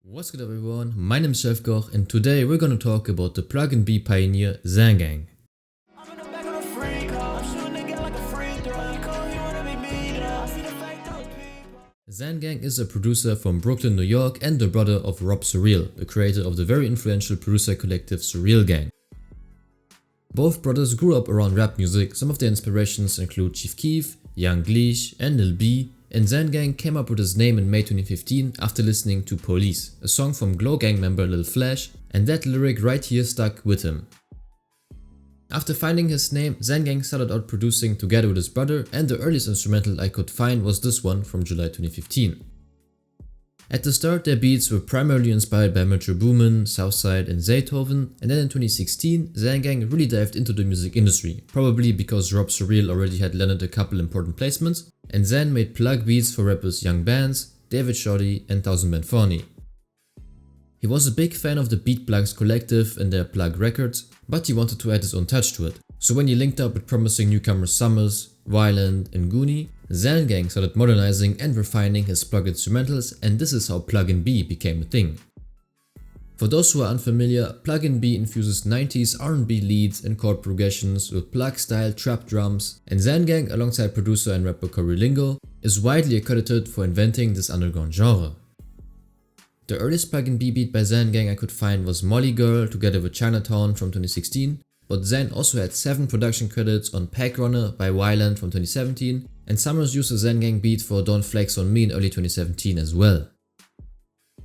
What's good everyone, my name is Chefkoch and today we're gonna talk about the Pluggnb pioneer XanGang. XanGang is a producer from Brooklyn, New York and the brother of Rob Surreal, the creator of the very influential producer collective Surreal Gang. Both brothers grew up around rap music. Some of their inspirations include Chief Keef, Young Leash and Lil B, and XanGang came up with his name in May 2015 after listening to Police, a song from Glow Gang member Lil Flash, and that lyric right here stuck with him. After finding his name, XanGang started out producing together with his brother, and the earliest instrumental I could find was this one from July 2015. At the start, their beats were primarily inspired by Metro Boomin, Southside and Zaytoven, and then in 2016, XanGang really dived into the music industry, probably because Rob Surreal already had landed a couple important placements, and Xan made plug beats for rappers Young Bands, David Shoddy and Thousand Man Fawny. He was a big fan of the Beat Plugs collective and their Plugg records, but he wanted to add his own touch to it. So when he linked up with promising newcomers Summers, Violent and Goonie, XanGang started modernizing and refining his plug instrumentals, and this is how Pluggnb became a thing. For those who are unfamiliar, Pluggnb infuses 90s R&B leads and chord progressions with plug-style trap drums, and XanGang, alongside producer and rapper Corey Lingo, is widely accredited for inventing this underground genre. The earliest Pluggnb beat by XanGang I could find was Molly Girl together with Chinatown from 2016, but Xan also had 7 production credits on Pack Runner by Violent from 2017, and Summers used a XanGang beat for Don't Flex on Me in early 2017 as well.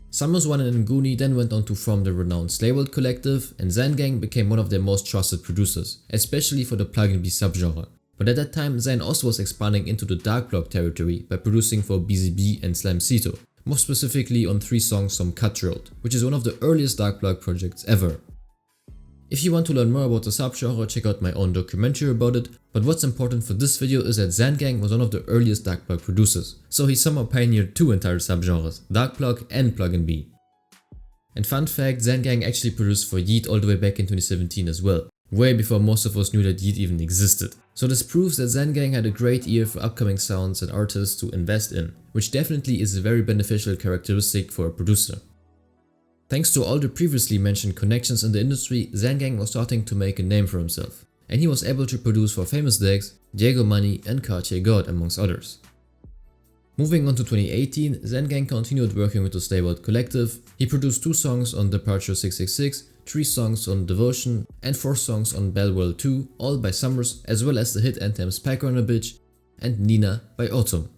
Summers won an Nguni, then went on to form the renowned Slayworld collective, and XanGang became one of their most trusted producers, especially for the Pluggnb subgenre. But at that time, Xan also was expanding into the dark block territory by producing for BZB and Slamcito, more specifically on 3 songs from Cutthroat, which is one of the earliest dark block projects ever. If you want to learn more about the subgenre, check out my own documentary about it, but what's important for this video is that XanGang was one of the earliest dark block producers, so he somehow pioneered 2 entire subgenres, dark block and Pluggnb. And fun fact, XanGang actually produced for Yeat all the way back in 2017 as well, way before most of us knew that Yeat even existed. So this proves that XanGang had a great ear for upcoming sounds and artists to invest in, which definitely is a very beneficial characteristic for a producer. Thanks to all the previously mentioned connections in the industry, XanGang was starting to make a name for himself, and he was able to produce for famous decks, Diego Money and Cartier God amongst others. Moving on to 2018, XanGang continued working with the Slayworld collective. He produced 2 songs on Departure 666, 3 songs on Devotion and 4 songs on Bell World 2, all by Summers, as well as the hit anthems Pack Runner Bitch and Nina by Autumn.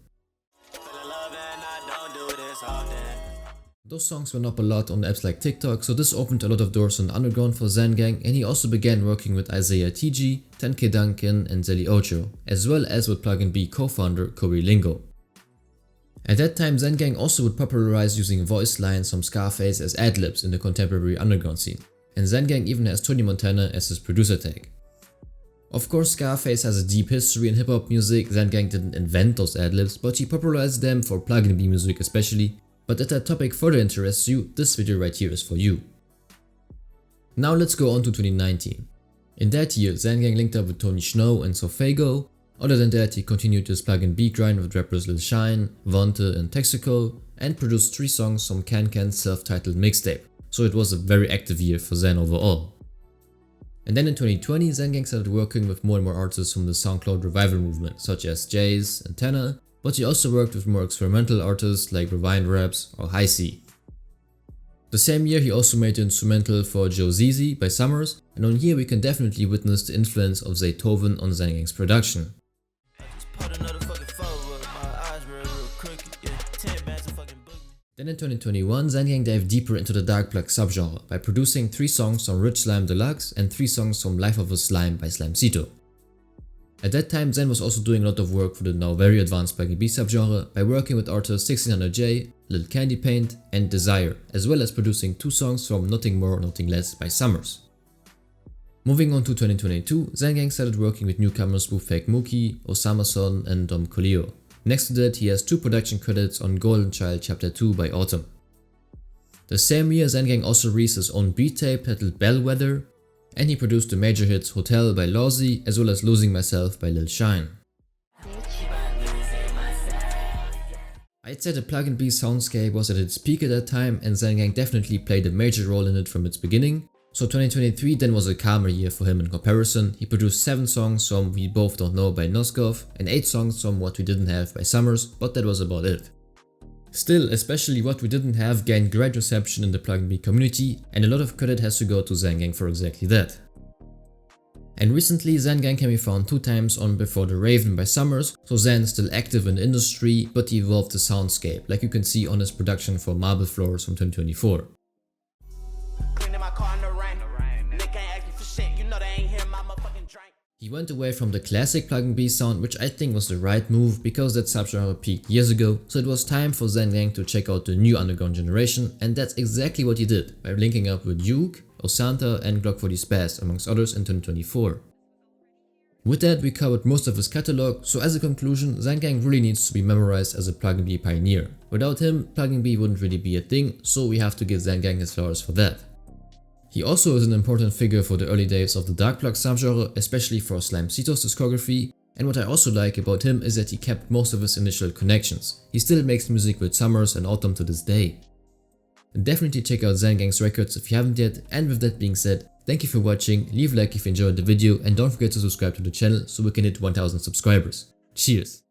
Those songs went up a lot on apps like TikTok, so this opened a lot of doors on the underground for XanGang, and he also began working with Isaiah TG, 10K Duncan and Zelly Ocho, as well as with Pluggnb co-founder Corey Lingo. At that time, XanGang also would popularize using voice lines from Scarface as ad-libs in the contemporary underground scene, and XanGang even has Tony Montana as his producer tag. Of course, Scarface has a deep history in hip-hop music. XanGang didn't invent those ad-libs, but he popularized them for Pluggnb music especially. But if that topic further interests you, this video right here is for you. Now let's go on to 2019. In that year, XanGang linked up with Tony Snow and Sophago. Other than that, he continued his Pluggnb grind with rappers Lil Shine, Vonte and Texaco, and produced 3 songs from CanCan's self-titled mixtape, so it was a very active year for Xan overall. And then in 2020, XanGang started working with more and more artists from the SoundCloud revival movement, such as Jace and Tanner, but he also worked with more experimental artists like Rewind Raps or High C. The same year he also made the instrumental for Joe Zizi by Summers, and on here we can definitely witness the influence of Zaytoven on XanGang's production. Then in 2021, XanGang dived deeper into the dark block subgenre by producing 3 songs from Rich Slime Deluxe and 3 songs from Life of a Slime by Slamcito. At that time, Xan was also doing a lot of work for the now very advanced Pluggnb subgenre by working with artists 1600J, Lil Candy Paint and Desire, as well as producing 2 songs from Nothing More Nothing Less by Summers. Moving on to 2022, XanGang started working with newcomers Fake Mookie, Osamason and Dom Colio. Next to that, he has 2 production credits on Golden Child Chapter 2 by Autumn. The same year, XanGang also released his own beat tape titled Bellwether, and he produced the major hits Hotel by Lawsy as well as Losing Myself by Lil Shine. I'd say the Pluggnb soundscape was at its peak at that time, and XanGang definitely played a major role in it from its beginning. So 2023 then was a calmer year for him in comparison. He produced 7 songs from We Both Don't Know by Noskov and 8 songs from What We Didn't Have by Summers, but that was about it. Still, especially What We Didn't Have gained great reception in the Pluggnb community, and a lot of credit has to go to XanGang for exactly that. And recently XanGang can be found 2 times on Before the Raven by Summers, so Xan is still active in the industry, but he evolved the soundscape, like you can see on his production for Marble Floors from 2024. He went away from the classic Pluggnb sound, which I think was the right move because that subgenre peaked years ago, so it was time for XanGang to check out the new underground generation, and that's exactly what he did by linking up with Duke, Osanta and Glock 40 Spaz amongst others in 2024. With that we covered most of his catalog, so as a conclusion, XanGang really needs to be memorized as a Pluggnb pioneer. Without him, Pluggnb wouldn't really be a thing, so we have to give XanGang his flowers for that. He also is an important figure for the early days of the dark plug subgenre, especially for Slimecito's discography, and what I also like about him is that he kept most of his initial connections. He still makes music with Summers and Autumn to this day. Definitely check out XanGang's records if you haven't yet, and with that being said, thank you for watching, leave a like if you enjoyed the video, and don't forget to subscribe to the channel so we can hit 1000 subscribers. Cheers!